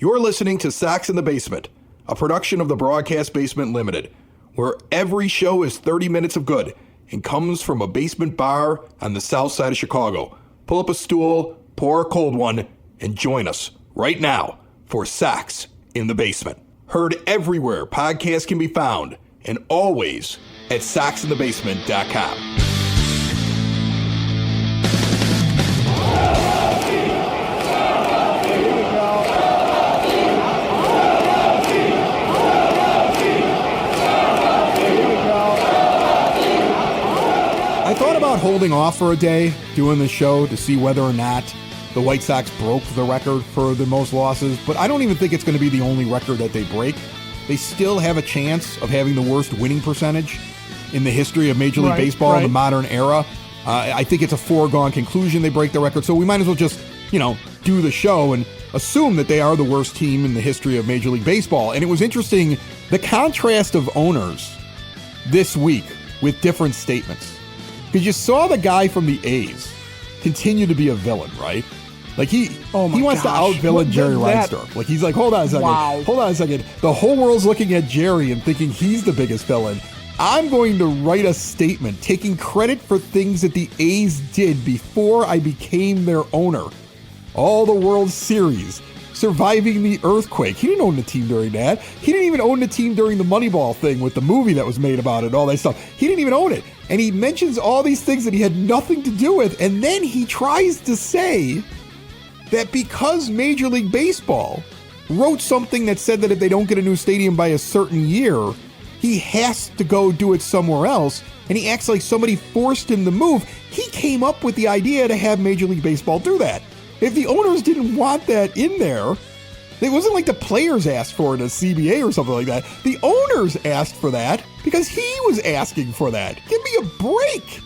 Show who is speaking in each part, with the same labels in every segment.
Speaker 1: You're listening to Sox in the Basement, a production of the Broadcast Basement Limited, where every show is 30 minutes of good and comes from a basement bar on the south side of Chicago. Pull up a stool, pour a cold one, and join us right now for Sox in the Basement. Heard everywhere podcasts can be found, and always at soxinthebasement.com. I thought about holding off for a day doing the show to see whether or not the White Sox broke the record for the most losses, but I don't even think it's going to be the only record that they break. They still have a chance of having the worst winning percentage in the history of Major League Baseball in the modern era. I think it's a foregone conclusion they break the record, so we might as well just, do the show and assume that they are the worst team in the history of Major League Baseball. And it was interesting, the contrast of owners this week with different statements. Because you saw the guy from the A's continue to be a villain, right? Like he wants to out-villain Jerry Reinsdorf. Like he's like, hold on a second.
Speaker 2: Wow.
Speaker 1: Hold on a second. The whole world's looking at Jerry and thinking he's the biggest villain. I'm going to write a statement taking credit for things that the A's did before I became their owner. All the World Series, surviving the earthquake. He didn't own the team during that. He didn't even own the team during the Moneyball thing with the movie that was made about it and all that stuff. He didn't even own it. And he mentions all these things that he had nothing to do with. And then he tries to say that because Major League Baseball wrote something that said that if they don't get a new stadium by a certain year, he has to go do it somewhere else. And he acts like somebody forced him to move. He came up with the idea to have Major League Baseball do that. If the owners didn't want that in there, it wasn't like the players asked for it in a CBA or something like that. The owners asked for that because he was asking for that. Give me a break.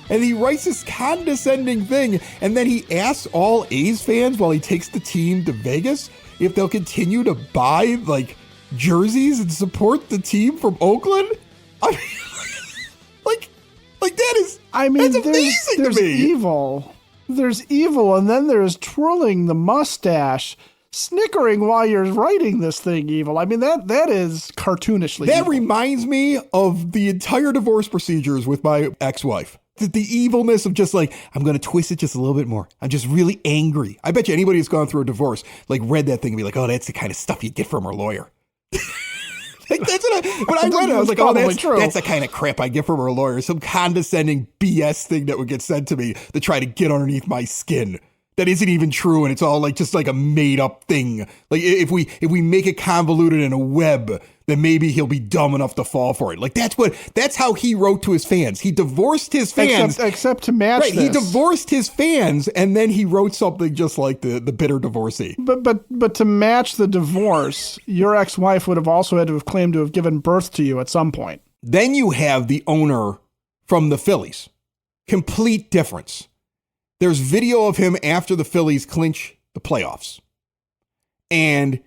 Speaker 1: And he writes this condescending thing, and then he asks all A's fans while he takes the team to Vegas if they'll continue to buy, jerseys and support the team from Oakland. I mean, that is, that's amazing to me.
Speaker 2: Evil. There's evil, and then there's twirling the mustache, snickering while you're writing this thing evil. I mean, that is cartoonishly
Speaker 1: That
Speaker 2: evil.
Speaker 1: reminds me of the entire divorce procedures with my ex-wife. The evilness of just I'm going to twist it just a little bit more. I'm just really angry. I bet you anybody who's gone through a divorce, read that thing and be like, oh, that's the kind of stuff you get from her lawyer. That's what when I read it, I was like, oh, that's the kind of crap I get from her lawyer. Some condescending BS thing that would get sent to me to try to get underneath my skin. That isn't even true, and it's all just a made up thing. If we make it convoluted in a web, then maybe he'll be dumb enough to fall for it. That's how he wrote to his fans. He divorced his fans.
Speaker 2: Except to match this.
Speaker 1: He divorced his fans, and then he wrote something just like the bitter divorcee.
Speaker 2: But to match the divorce, your ex-wife would have also had to have claimed to have given birth to you at some point.
Speaker 1: Then you have the owner from the Phillies. Complete difference. There's video of him after the Phillies clinch the playoffs. And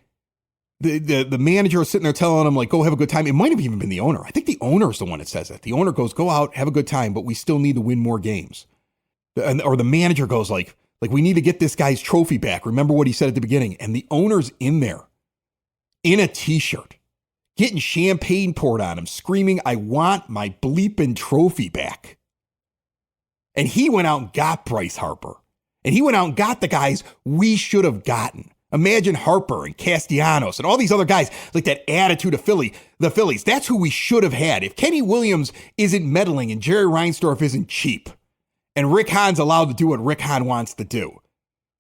Speaker 1: the manager is sitting there telling him, go have a good time. It might have even been the owner. I think the owner is the one that says that. The owner goes, go out, have a good time, but we still need to win more games. Or the manager goes we need to get this guy's trophy back. Remember what he said at the beginning. And the owner's in there in a t-shirt, getting champagne poured on him, screaming, I want my bleeping trophy back. And he went out and got Bryce Harper. And he went out and got the guys we should have gotten. Imagine Harper and Castellanos and all these other guys, that attitude of the Phillies. That's who we should have had. If Kenny Williams isn't meddling and Jerry Reinsdorf isn't cheap and Rick Hahn's allowed to do what Rick Hahn wants to do,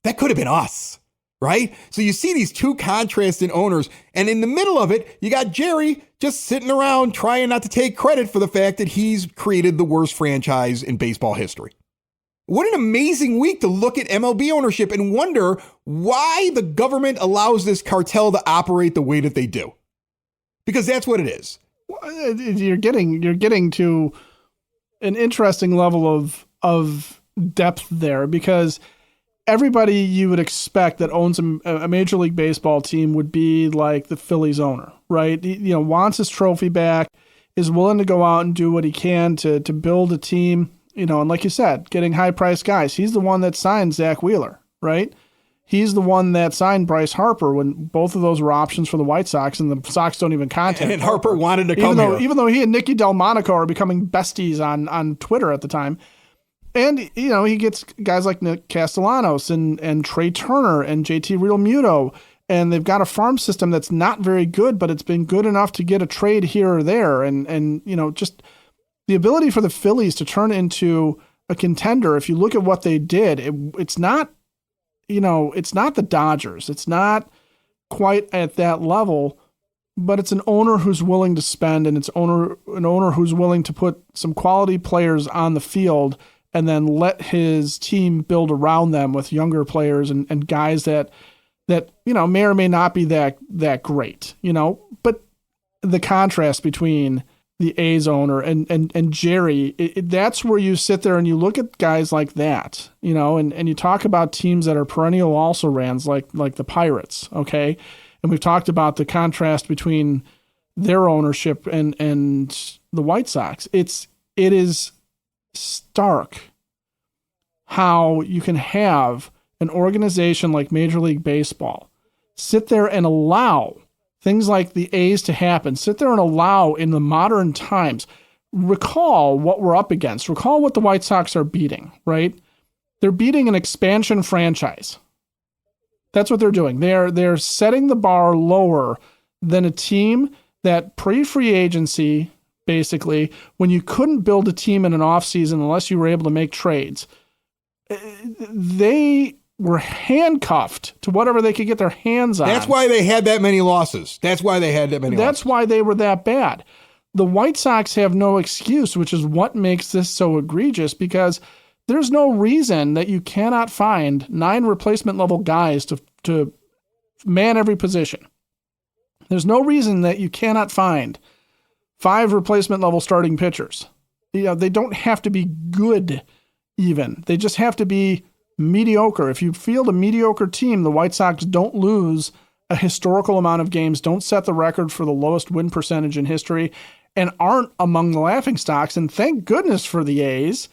Speaker 1: that could have been us, right? So you see these two contrasting owners, and in the middle of it, you got Jerry just sitting around trying not to take credit for the fact that he's created the worst franchise in baseball history. What an amazing week to look at MLB ownership and wonder why the government allows this cartel to operate the way that they do. Because that's what it is.
Speaker 2: You're getting to an interesting level of depth there, because everybody you would expect that owns a Major League Baseball team would be like the Phillies owner, right? He, wants his trophy back, is willing to go out and do what he can to build a team. And like you said, getting high-priced guys. He's the one that signed Zach Wheeler, right? He's the one that signed Bryce Harper when both of those were options for the White Sox, and the Sox don't even contact
Speaker 1: And Harper wanted to come here.
Speaker 2: Even though he and Nicky Delmonico are becoming besties on Twitter at the time. And, he gets guys like Nick Castellanos and Trey Turner and JT Realmuto. And they've got a farm system that's not very good, but it's been good enough to get a trade here or there. And just the ability for the Phillies to turn into a contender, if you look at what they did, it's not the Dodgers. It's not quite at that level, but it's an owner who's willing to spend, and it's an owner who's willing to put some quality players on the field and then let his team build around them with younger players and guys that may or may not be that great, but the contrast between the A's owner and Jerry, that's where you sit there and you look at guys like that, and you talk about teams that are perennial also-rans like the Pirates, okay? And we've talked about the contrast between their ownership and the White Sox. It is stark how you can have an organization like Major League Baseball sit there and allow things like the A's to happen, sit there and allow in the modern times. Recall what we're up against. Recall what the White Sox are beating, right? They're beating an expansion franchise. That's what they're doing. They're setting the bar lower than a team that pre-free agency, basically, when you couldn't build a team in an offseason unless you were able to make trades, they were handcuffed to whatever they could get their hands on.
Speaker 1: That's why they had that many losses. That's why they were that bad. The White Sox have no excuse, which is what makes this so egregious, because there's no reason that you cannot find 9 replacement level guys to man every position. There's no reason that you cannot find 5 replacement level starting pitchers. They don't have to be good even. They just have to be mediocre. If you field a mediocre team, the White Sox don't lose a historical amount of games, don't set the record for the lowest win percentage in history, and aren't among the laughingstocks. And thank goodness for the A's,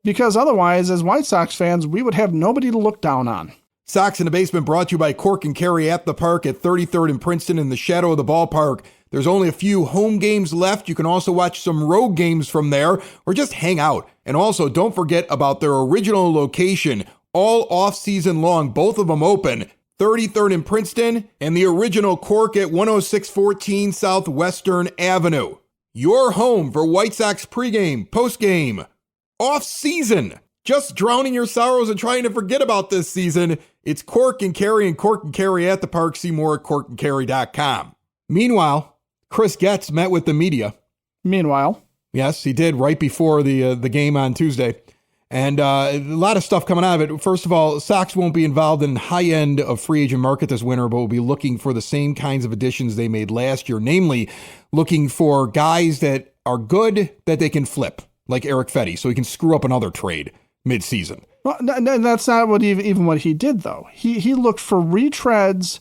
Speaker 1: because otherwise, as White Sox fans, we would have nobody to look down on. Sox in the Basement brought to you by Cork and Kerry at the Park at 33rd and Princeton in the shadow of the ballpark. There's only a few home games left. You can also watch some road games from there or just hang out. And also, don't forget about their original location, all off-season long, both of them open, 33rd and Princeton and the original Cork at 10614 Southwestern Avenue. Your home for White Sox pregame, postgame, off-season. Just drowning your sorrows and trying to forget about this season. It's Cork and Kerry at the Park. See more at corkandkerry.com. Meanwhile, Chris Getz met with the media. Yes, he did right before the game on Tuesday. And a lot of stuff coming out of it. First of all, Sox won't be involved in high end of free agent market this winter, but will be looking for the same kinds of additions they made last year, namely looking for guys that are good that they can flip, like Eric Fetty, so he can screw up another trade mid-season.
Speaker 2: Well, that's not what even what he did, though. He looked for retreads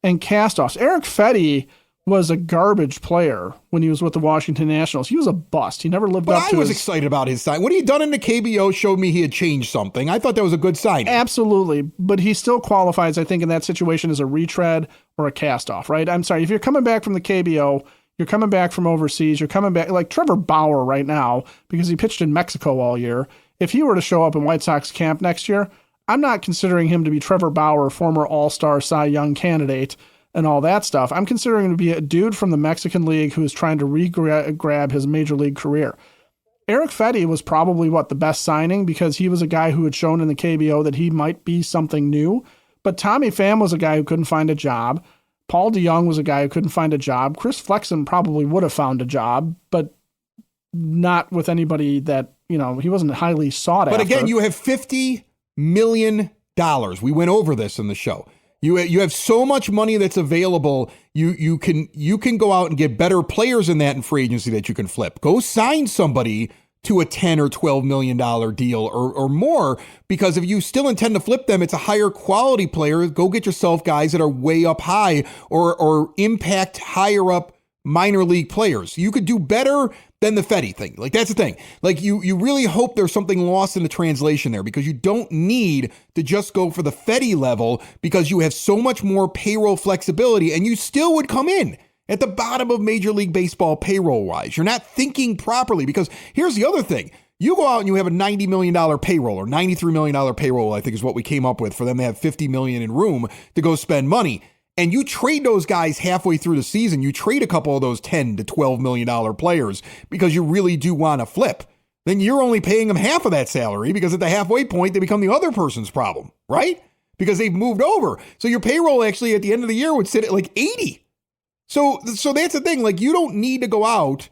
Speaker 2: and cast-offs. Eric Fetty was a garbage player when he was with the Washington Nationals. He was a bust. He never lived up to
Speaker 1: I was excited about his sign. What he had done in the KBO showed me he had changed something. I thought that was a good sign.
Speaker 2: Absolutely. But he still qualifies, I think, in that situation as a retread or a cast-off, right? I'm sorry. If you're coming back from the KBO, you're coming back from overseas, you're coming back like Trevor Bauer right now, because he pitched in Mexico all year. If he were to show up in White Sox camp next year, I'm not considering him to be Trevor Bauer, former All-Star Cy Young candidate, and all that stuff. I'm considering him to be a dude from the Mexican League who is trying to re-grab his major league career. Eric Fetty was probably, the best signing, because he was a guy who had shown in the KBO that he might be something new. But Tommy Pham was a guy who couldn't find a job. Paul DeYoung was a guy who couldn't find a job. Chris Flexen probably would have found a job, but not with anybody that, he wasn't highly sought after.
Speaker 1: But again, you have $50 million. We went over this in the show. You have so much money that's available. You can go out and get better players in that in free agency that you can flip. Go sign somebody to a $10 or $12 million deal or more, because if you still intend to flip them, it's a higher quality player. Go get yourself guys that are way up high or impact higher up minor league players. You could do better than the Fetty thing. Like, that's the thing. Like, you really hope there's something lost in the translation there, because you don't need to just go for the Fetty level, because you have so much more payroll flexibility, and you still would come in at the bottom of Major League Baseball payroll-wise. You're not thinking properly, because here's the other thing. You go out and you have a $90 million payroll, or $93 million payroll, I think is what we came up with, for them to have $50 million in room to go spend money. And you trade those guys halfway through the season. You trade a couple of those $10 to $12 million players because you really do want to flip. Then you're only paying them half of that salary, because at the halfway point, they become the other person's problem, right? Because they've moved over. So your payroll actually at the end of the year would sit at like 80. So that's the thing. Like, you don't need to go out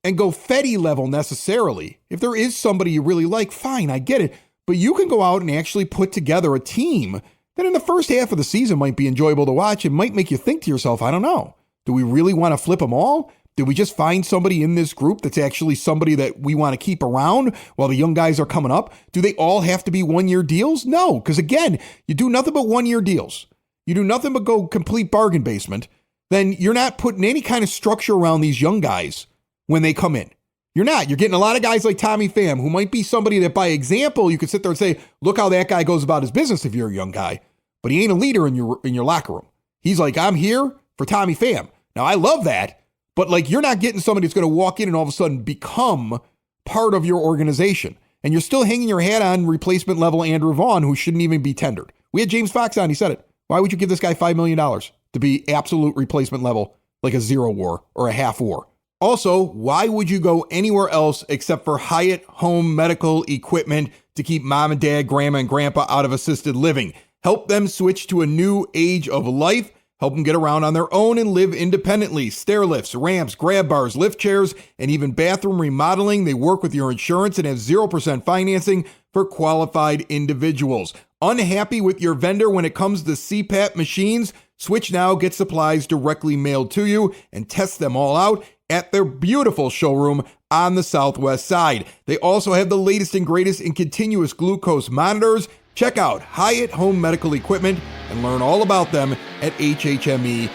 Speaker 1: and go Fetty level necessarily. If there is somebody you really like, fine, I get it. But you can go out and actually put together a team that in the first half of the season might be enjoyable to watch. It might make you think to yourself, I don't know, do we really want to flip them all? Did we just find somebody in this group that's actually somebody that we want to keep around while the young guys are coming up? Do they all have to be one-year deals? No, because again, you do nothing but one-year deals. You do nothing but go complete bargain basement. Then you're not putting any kind of structure around these young guys when they come in. You're not. You're getting a lot of guys like Tommy Pham, who might be somebody that by example, you could sit there and say, look how that guy goes about his business if you're a young guy. But he ain't a leader in your locker room. He's like, I'm here for Tommy Pham. Now, I love that, but like, you're not getting somebody that's going to walk in and all of a sudden become part of your organization. And you're still hanging your hat on replacement level Andrew Vaughn, who shouldn't even be tendered. We had James Fox on. He said it. Why would you give this guy $5 million to be absolute replacement level, like a zero war or a half war? Also, why would you go anywhere else except for Hyatt Home Medical Equipment to keep mom and dad, grandma and grandpa out of assisted living? Help them switch to a new age of life. Help them get around on their own and live independently. Stair lifts, ramps, grab bars, lift chairs, and even bathroom remodeling. They work with your insurance and have 0% financing for qualified individuals. Unhappy with your vendor when it comes to CPAP machines? Switch now, get supplies directly mailed to you, and test them all out at their beautiful showroom on the Southwest side. They also have the latest and greatest in continuous glucose monitors. Check out Hyatt Home Medical Equipment and learn all about them at hhme.com.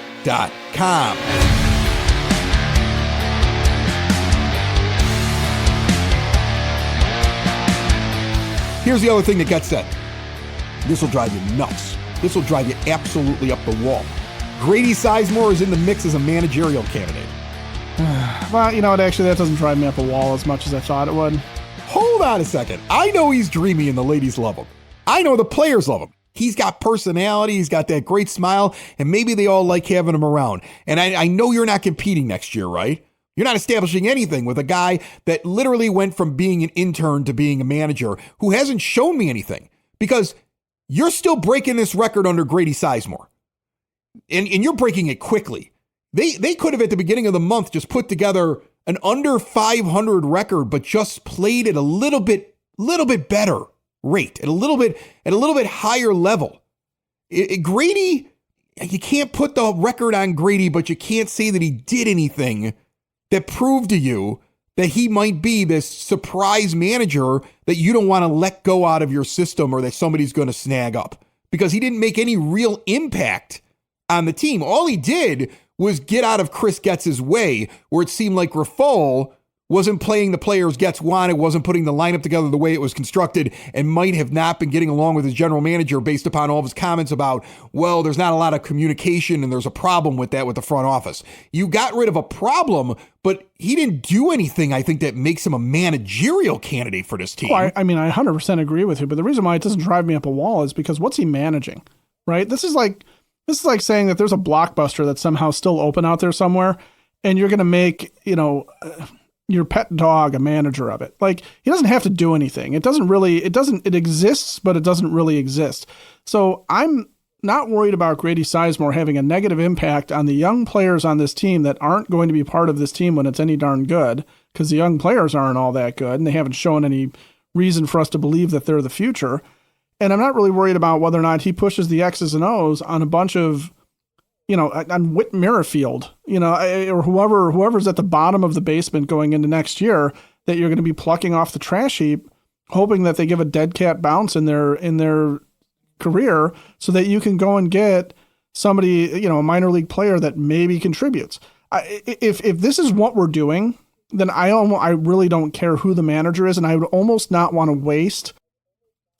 Speaker 1: Here's the other thing that Getz said. This will drive you nuts. This will drive you absolutely up the wall. Grady Sizemore is in the mix as a managerial candidate.
Speaker 2: Well, you know what? Actually, that doesn't drive me up a wall as much as I thought it would.
Speaker 1: Hold on a second. I know he's dreamy and the ladies love him. I know the players love him. He's got personality. He's got that great smile, and maybe they all like having him around. And I know you're not competing next year, right? You're not establishing anything with a guy that literally went from being an intern to being a manager who hasn't shown me anything, because you're still breaking this record under Grady Sizemore. And you're breaking it quickly. They could have at the beginning of the month just put together an under 500 record, but just played at a little bit better rate, at a little bit higher level. Grady, you can't put the record on Grady, but you can't say that he did anything that proved to you that he might be this surprise manager that you don't want to let go out of your system, or that somebody's going to snag up, because he didn't make any real impact on the team. All he did was get out of Chris Getz's way, where it seemed like Raffol wasn't playing the players Getz wanted, wasn't putting the lineup together the way it was constructed, and might have not been getting along with his general manager based upon all of his comments about, well, there's not a lot of communication and there's a problem with that with the front office. You got rid of a problem, but he didn't do anything, I think, that makes him a managerial candidate for this team.
Speaker 2: Well, I mean, I 100% agree with you, but the reason why it doesn't drive me up a wall is because what's he managing, right? This is like saying that there's a Blockbuster that's somehow still open out there somewhere, and you're going to make, your pet dog a manager of it. Like, he doesn't have to do anything. It exists, but it doesn't really exist. So I'm not worried about Grady Sizemore having a negative impact on the young players on this team that aren't going to be part of this team when it's any darn good, because the young players aren't all that good, and they haven't shown any reason for us to believe that they're the future. And I'm not really worried about whether or not he pushes the X's and O's on a bunch of, on Whit Merrifield, or whoever's at the bottom of the basement going into next year, that you're going to be plucking off the trash heap, hoping that they give a dead cat bounce in their career, so that you can go and get somebody, a minor league player that maybe contributes. If this is what we're doing, then I really don't care who the manager is, and I would almost not want to waste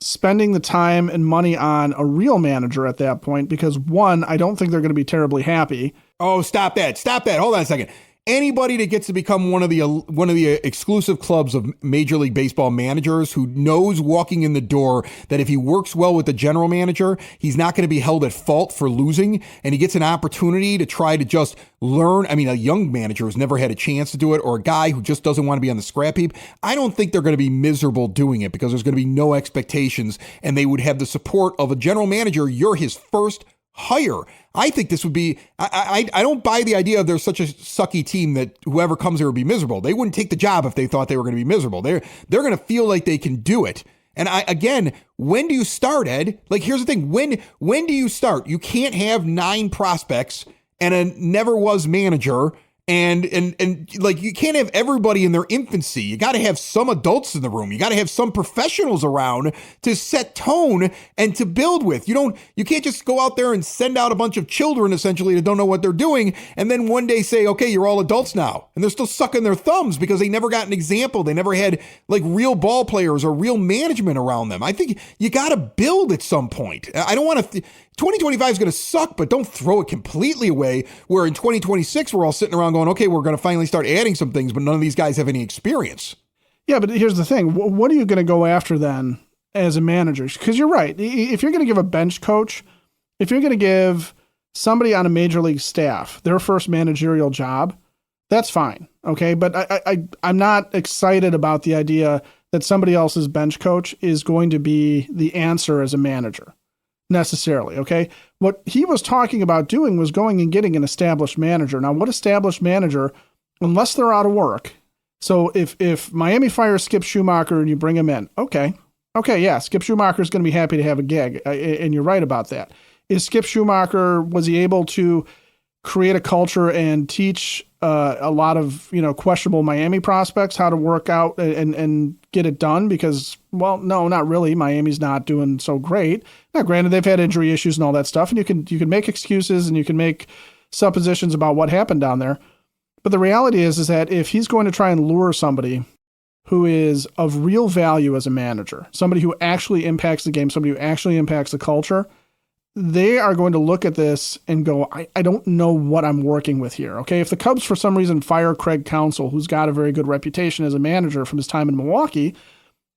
Speaker 2: spending the time and money on a real manager at that point because, one, I don't think they're going to be terribly happy.
Speaker 1: Oh, stop that. Hold on a second. Anybody that gets to become one of the exclusive clubs of Major League Baseball managers who knows walking in the door that if he works well with the general manager, he's not going to be held at fault for losing, and he gets an opportunity to try to just learn. I mean, a young manager who's never had a chance to do it, or a guy who just doesn't want to be on the scrap heap, I don't think they're going to be miserable doing it because there's going to be no expectations, and they would have the support of a general manager. You're his first hire. I think this would be, I don't buy the idea of there's such a sucky team that whoever comes here would be miserable. They wouldn't take the job if they thought they were going to be miserable. They're going to feel like they can do it. And again, when do you start, Ed? Like, here's the thing. When do you start? You can't have 9 prospects and a never was manager. And like, you can't have everybody in their infancy. You got to have some adults in the room. You got to have some professionals around to set tone and to build with. You can't just go out there and send out a bunch of children essentially that don't know what they're doing. And then one day say, okay, you're all adults now. And they're still sucking their thumbs because they never got an example. They never had like real ball players or real management around them. I think you got to build at some point. I don't want to, 2025 is going to suck, but don't throw it completely away where in 2026, we're all sitting around going, okay, we're going to finally start adding some things, but none of these guys have any experience.
Speaker 2: Yeah, but here's the thing. What are you going to go after then as a manager? Because you're right. If you're going to give a bench coach, if you're going to give somebody on a major league staff their first managerial job, that's fine. Okay. But I'm not excited about the idea that somebody else's bench coach is going to be the answer as a manager necessarily. Okay. What he was talking about doing was going and getting an established manager. Now, what established manager, unless they're out of work? So if Miami fires Skip Schumacher and you bring him in, okay, yeah, Skip Schumacher is going to be happy to have a gig, and you're right about that. Is Skip Schumacher, was he able to create a culture and teach a lot of questionable Miami prospects how to work out and get it done? Because, well, no, not really. Miami's not doing so great. Now, granted, they've had injury issues and all that stuff, and you can make excuses and you can make suppositions about what happened down there. But the reality is that if he's going to try and lure somebody who is of real value as a manager, somebody who actually impacts the game, somebody who actually impacts the culture, they are going to look at this and go, I don't know what I'm working with here. Okay. If the Cubs for some reason fire Craig Counsell, who's got a very good reputation as a manager from his time in Milwaukee,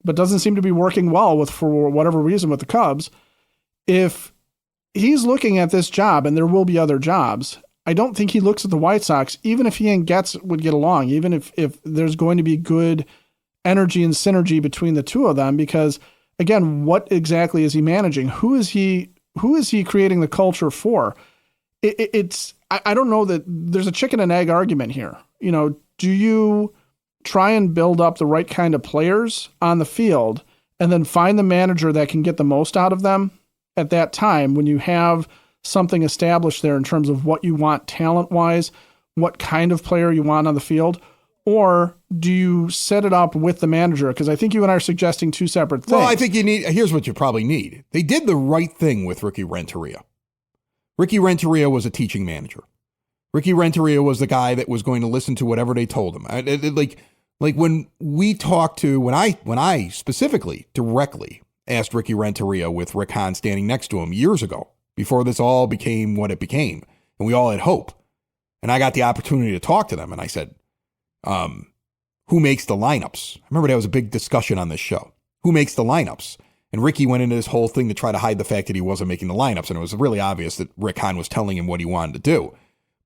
Speaker 2: but doesn't seem to be working well for whatever reason with the Cubs, if he's looking at this job, and there will be other jobs, I don't think he looks at the White Sox, even if he and Getz would get along, even if there's going to be good energy and synergy between the two of them, because again, what exactly is he managing? Who is he creating the culture for? I don't know that there's a chicken and egg argument here. Do you try and build up the right kind of players on the field and then find the manager that can get the most out of them at that time when you have something established there in terms of what you want talent-wise, what kind of player you want on the field? Or do you set it up with the manager? Because I think you and I are suggesting two separate things.
Speaker 1: Well, I think here's what you probably need. They did the right thing with Ricky Renteria. Ricky Renteria was a teaching manager. Ricky Renteria was the guy that was going to listen to whatever they told him. Like when I specifically directly asked Ricky Renteria with Rick Hahn standing next to him years ago, before this all became what it became, and we all had hope. And I got the opportunity to talk to them, and I said, who makes the lineups? I remember there was a big discussion on this show. Who makes the lineups? And Ricky went into this whole thing to try to hide the fact that he wasn't making the lineups, and it was really obvious that Rick Hahn was telling him what he wanted to do.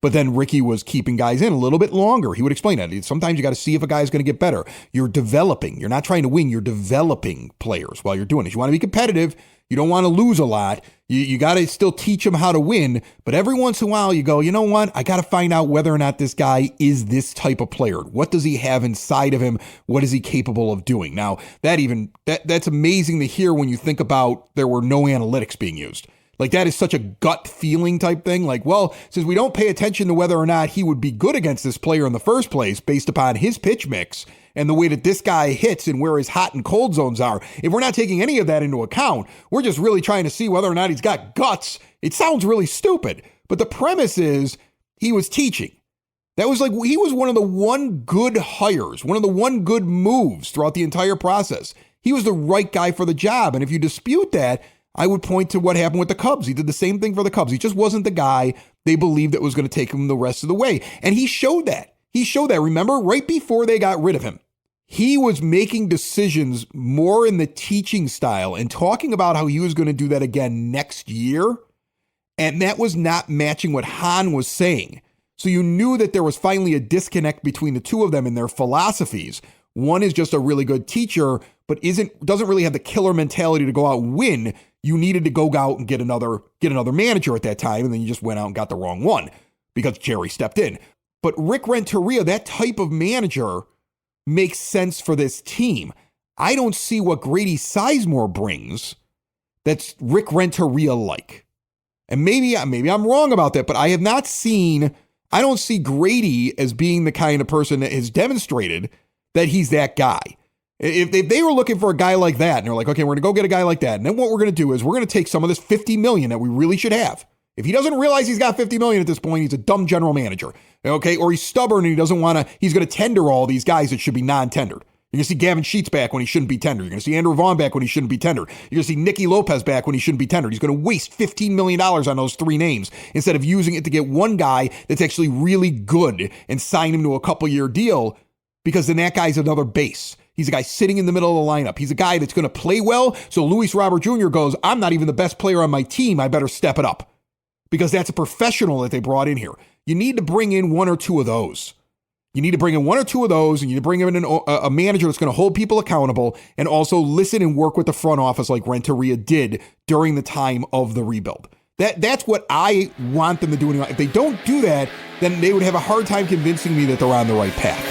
Speaker 1: But then Ricky was keeping guys in a little bit longer. He would explain that. Sometimes you got to see if a guy's going to get better. You're developing. You're not trying to win. You're developing players while you're doing this. You want to be competitive. You don't want to lose a lot. You got to still teach them how to win. But every once in a while you go, you know what? I got to find out whether or not this guy is this type of player. What does he have inside of him? What is he capable of doing? Now, that's amazing to hear when you think about there were no analytics being used. Like, that is such a gut feeling type thing. Like, well, since we don't pay attention to whether or not he would be good against this player in the first place based upon his pitch mix and the way that this guy hits and where his hot and cold zones are, if we're not taking any of that into account, we're just really trying to see whether or not he's got guts. It sounds really stupid, but the premise is he was teaching. That was like, he was one of the one good hires, one of the one good moves throughout the entire process. He was the right guy for the job. And if you dispute that, I would point to what happened with the Cubs. He did the same thing for the Cubs. He just wasn't the guy they believed that was going to take him the rest of the way. And he showed that. He showed that. Remember, right before they got rid of him, he was making decisions more in the teaching style and talking about how he was going to do that again next year. And that was not matching what Hahn was saying. So you knew that there was finally a disconnect between the two of them in their philosophies. One is just a really good teacher, but doesn't really have the killer mentality to go out and win. You needed to go out and get another manager at that time, and then you just went out and got the wrong one because Jerry stepped in. But Rick Renteria, that type of manager, makes sense for this team. I don't see what Grady Sizemore brings that's Rick Renteria-like. And maybe I'm wrong about that, but I don't see Grady as being the kind of person that has demonstrated that he's that guy. If they were looking for a guy like that, and they're like, okay, we're going to go get a guy like that, and then what we're going to do is we're going to take some of this $50 million that we really should have. If he doesn't realize he's got $50 million at this point, he's a dumb general manager, okay? Or he's stubborn and he doesn't want to, he's going to tender all these guys that should be non-tendered. You're going to see Gavin Sheets back when he shouldn't be tendered. You're going to see Andrew Vaughn back when he shouldn't be tendered. You're going to see Nicky Lopez back when he shouldn't be tendered. He's going to waste $15 million on those three names instead of using it to get one guy that's actually really good and sign him to a couple-year deal, because then that guy's another base. He's a guy sitting in the middle of the lineup. He's a guy that's going to play well. So Luis Robert Jr. goes, I'm not even the best player on my team. I better step it up, because that's a professional that they brought in here. You need to bring in one or two of those. You need to bring in one or two of those, and you need to bring in a manager that's going to hold people accountable and also listen and work with the front office like Renteria did during the time of the rebuild. That's what I want them to do. If they don't do that, then they would have a hard time convincing me that they're on the right path.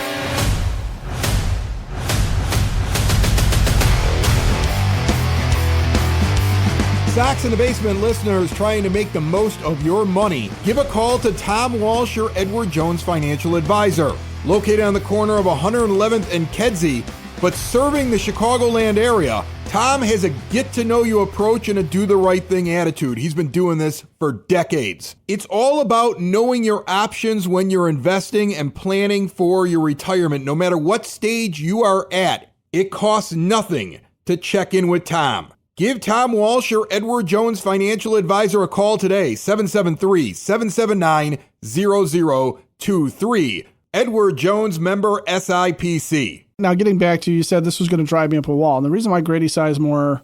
Speaker 1: Sox in the Basement listeners trying to make the most of your money, give a call to Tom Walsh, your Edward Jones financial advisor. Located on the corner of 111th and Kedzie, but serving the Chicagoland area, Tom has a get-to-know-you approach and a do-the-right-thing attitude. He's been doing this for decades. It's all about knowing your options when you're investing and planning for your retirement. No matter what stage you are at, it costs nothing to check in with Tom. Give Tom Walsh, your Edward Jones financial advisor, a call today, 773-779-0023. Edward Jones, member SIPC.
Speaker 2: Now, getting back to, you said this was going to drive me up a wall. And the reason why Grady Sizemore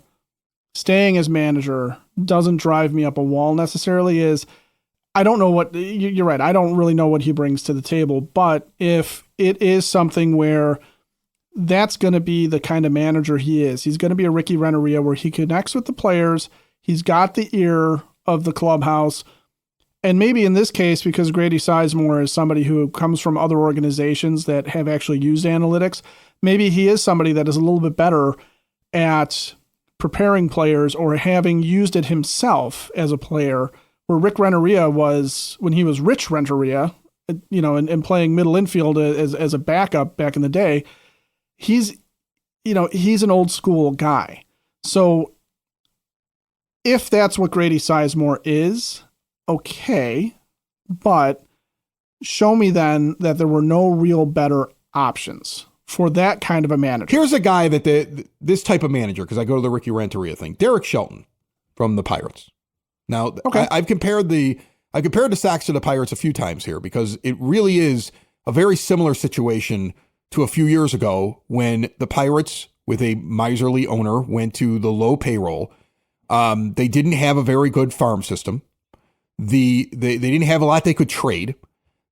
Speaker 2: staying as manager doesn't drive me up a wall necessarily is I don't know what, you're right, I don't really know what he brings to the table. But if it is something where that's going to be the kind of manager he is, he's going to be a Ricky Renteria where he connects with the players, he's got the ear of the clubhouse. And maybe in this case, because Grady Sizemore is somebody who comes from other organizations that have actually used analytics, maybe he is somebody that is a little bit better at preparing players or having used it himself as a player, where Rick Renteria was, when he was Rich Renteria, and playing middle infield as a backup back in the day, he's an old school guy. So if that's what Grady Sizemore is, okay, but show me then that there were no real better options for that kind of a manager.
Speaker 1: Here's a guy that this type of manager, because I go to the Ricky Renteria thing, Derek Shelton from the Pirates. Now, okay. I've compared the Sox to the Pirates a few times here, because it really is a very similar situation to a few years ago when the Pirates, with a miserly owner, went to the low payroll. They didn't have a very good farm system. They didn't have a lot they could trade.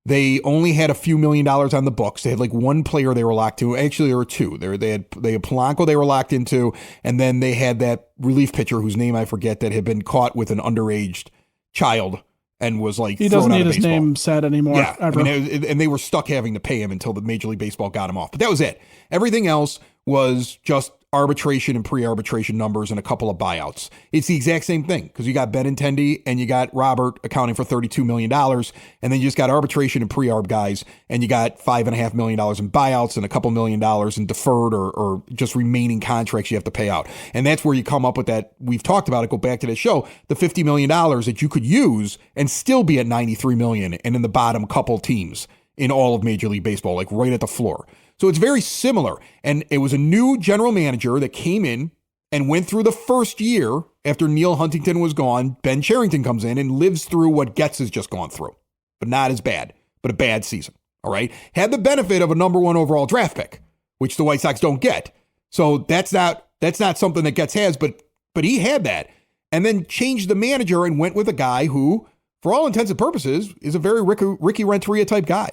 Speaker 1: They only had a few $1 million on the books. They had like one player they were locked to. Actually, there were two. They had Polanco they were locked into, and then they had that relief pitcher whose name I forget that had been caught with an underage child and was like
Speaker 2: he doesn't need his name said anymore.
Speaker 1: Yeah,
Speaker 2: ever.
Speaker 1: And they were stuck having to pay him until the Major League Baseball got him off. But that was it. Everything else was just arbitration and pre-arbitration numbers and a couple of buyouts. It's the exact same thing, because you got Benintendi and you got Robert accounting for $32 million, and then you just got arbitration and pre-arb guys, and you got $5.5 million in buyouts and a couple $1 million in deferred or just remaining contracts you have to pay out. And that's where you come up with that. We've talked about it. Go back to the show. The $50 million that you could use and still be at $93 million and in the bottom couple teams in all of Major League Baseball, like right at the floor. So it's very similar. And it was a new general manager that came in and went through the first year after Neil Huntington was gone. Ben Cherington comes in and lives through what Getz has just gone through, but not as bad, but a bad season. All right. Had the benefit of a number 1 overall draft pick, which the White Sox don't get. So that's not something that Getz has, but he had that, and then changed the manager and went with a guy who, for all intents and purposes, is a very Ricky Renteria type guy.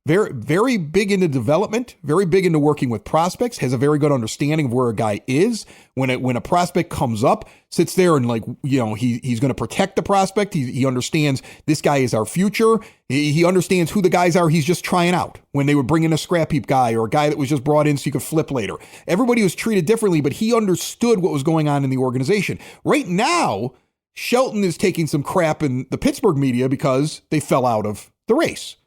Speaker 1: Very, very big into development, very big into working with prospects, has a very good understanding of where a guy is. When a prospect comes up, sits there and he's going to protect the prospect. He understands this guy is our future. He understands who the guys are he's just trying out. When they would bring in a scrap heap guy or a guy that was just brought in so you could flip later. Everybody was treated differently, but he understood what was going on in the organization. Right now, Shelton is taking some crap in the Pittsburgh media because they fell out of the race.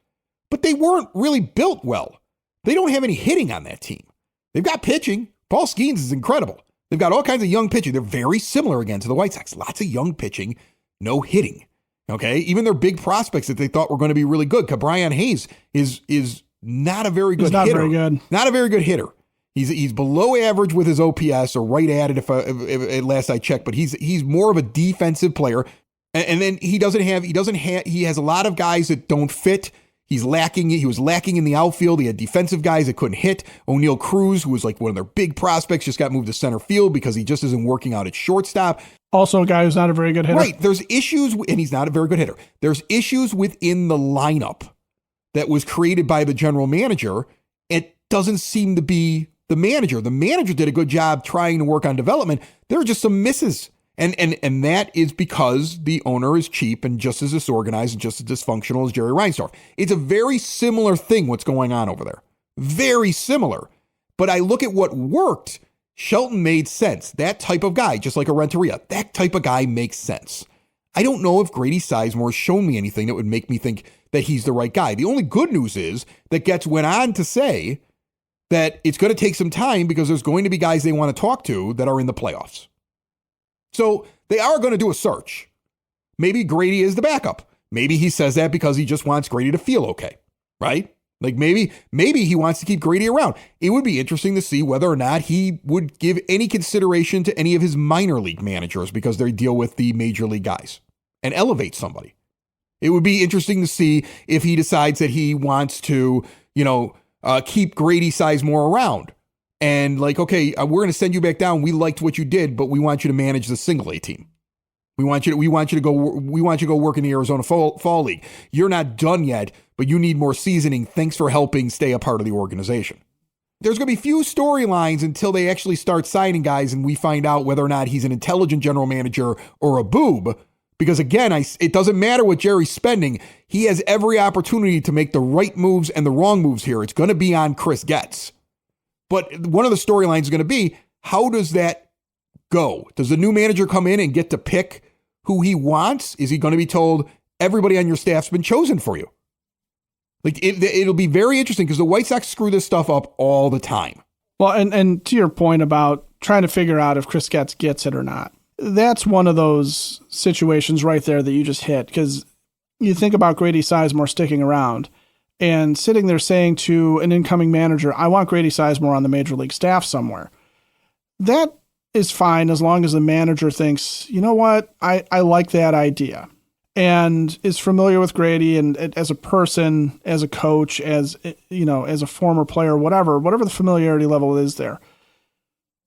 Speaker 1: But they weren't really built well. They don't have any hitting on that team. They've got pitching. Paul Skeens is incredible. They've got all kinds of young pitching. They're very similar again to the White Sox. Lots of young pitching, no hitting. Okay, even their big prospects that they thought were going to be really good. Brian Hayes is not a very good hitter.
Speaker 2: Very good.
Speaker 1: Not a very good hitter. He's below average with his OPS, or right at it if at last I checked. But he's more of a defensive player. And then he has a lot of guys that don't fit. He was lacking in the outfield. He had defensive guys that couldn't hit. O'Neal Cruz, who was like one of their big prospects, just got moved to center field because he just isn't working out at shortstop.
Speaker 2: Also a guy who's not a very good hitter.
Speaker 1: Right. There's issues, and he's not a very good hitter. There's issues within the lineup that was created by the general manager. It doesn't seem to be the manager. The manager did a good job trying to work on development. There are just some misses. And that is because the owner is cheap and just as disorganized and just as dysfunctional as Jerry Reinsdorf. It's a very similar thing what's going on over there. Very similar. But I look at what worked. Shelton made sense. That type of guy, just like a Renteria, that type of guy makes sense. I don't know if Grady Sizemore has shown me anything that would make me think that he's the right guy. The only good news is that Getz went on to say that it's going to take some time because there's going to be guys they want to talk to that are in the playoffs. So they are going to do a search. Maybe Grady is the backup. Maybe he says that because he just wants Grady to feel okay, right? Like maybe he wants to keep Grady around. It would be interesting to see whether or not he would give any consideration to any of his minor league managers because they deal with the major league guys and elevate somebody. It would be interesting to see if he decides that he wants to, keep Grady Sizemore around. And like, okay, we're going to send you back down. We liked what you did, but we want you to manage the single A team. We want you to go work in the Arizona Fall League. You're not done yet, but you need more seasoning. Thanks for helping stay a part of the organization. There's going to be few storylines until they actually start signing guys and we find out whether or not he's an intelligent general manager or a boob. Because again, it doesn't matter what Jerry's spending. He has every opportunity to make the right moves and the wrong moves here. It's going to be on Chris Getz. But one of the storylines is going to be, how does that go? Does the new manager come in and get to pick who he wants? Is he going to be told, everybody on your staff's been chosen for you? Like it'll be very interesting because the White Sox screw this stuff up all the time.
Speaker 2: Well, and to your point about trying to figure out if Chris Getz gets it or not, that's one of those situations right there that you just hit, because you think about Grady Sizemore sticking around and sitting there saying to an incoming manager, I want Grady Sizemore on the major league staff somewhere. That is fine as long as the manager thinks, you know what, I like that idea, and is familiar with Grady and as a person, as a coach, as as a former player, whatever the familiarity level is there.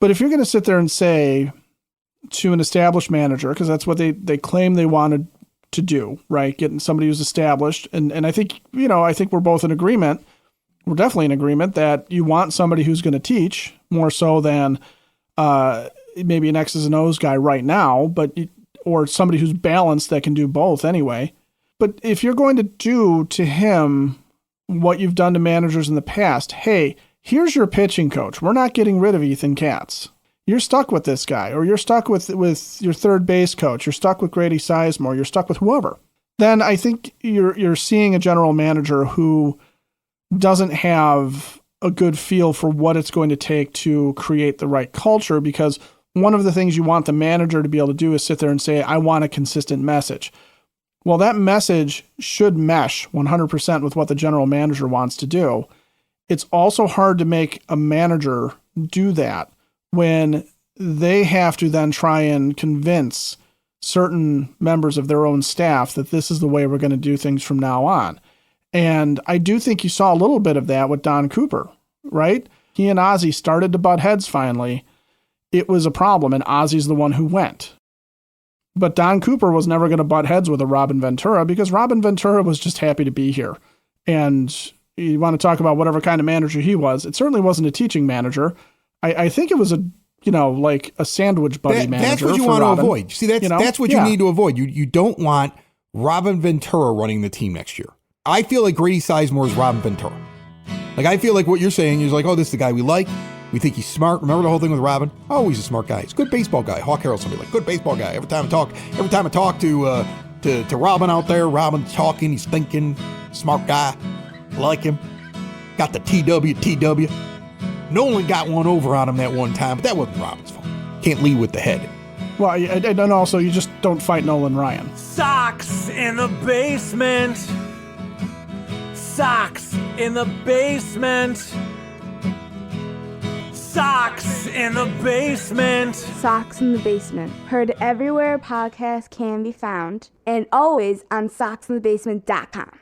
Speaker 2: But if you're going to sit there and say to an established manager, because that's what they claim they wanted to do, right? Getting somebody who's established. And I think, I think we're both in agreement. We're definitely in agreement that you want somebody who's going to teach more so than maybe an X's and O's guy right now, or somebody who's balanced that can do both anyway. But if you're going to do to him what you've done to managers in the past, hey, here's your pitching coach. We're not getting rid of Ethan Katz. You're stuck with this guy, or you're stuck with your third base coach. You're stuck with Grady Sizemore. You're stuck with whoever. Then I think you're seeing a general manager who doesn't have a good feel for what it's going to take to create the right culture, because one of the things you want the manager to be able to do is sit there and say, I want a consistent message. Well, that message should mesh 100% with what the general manager wants to do. It's also hard to make a manager do that when they have to then try and convince certain members of their own staff that this is the way we're going to do things from now on. And I do think you saw a little bit of that with Don Cooper, right? He and Ozzie started to butt heads finally. It was a problem, and Ozzie's the one who went. But Don Cooper was never going to butt heads with a Robin Ventura because Robin Ventura was just happy to be here. And you want to talk about whatever kind of manager he was. It certainly wasn't a teaching manager. I think it was like a sandwich buddy manager.
Speaker 1: That's what you want to avoid. See, that's what you need to avoid. You don't want Robin Ventura running the team next year. I feel like Grady Sizemore is Robin Ventura. Like, I feel like what you're saying is like, oh, this is the guy we like. We think he's smart. Remember the whole thing with Robin? Oh, he's a smart guy. He's a good baseball guy. Hawk Harrelson be like, good baseball guy. Every time I talk to Robin out there, Robin's talking, he's thinking, smart guy. Like him. Got the TW. Nolan got one over on him that one time, but that wasn't Robin's fault. Can't lead with the head.
Speaker 2: Well, and also you just don't fight Nolan Ryan.
Speaker 3: Sox in the basement. Sox in the basement. Sox in the basement.
Speaker 4: Sox in the Basement. Heard everywhere podcasts can be found, and always on soxinthebasement.com.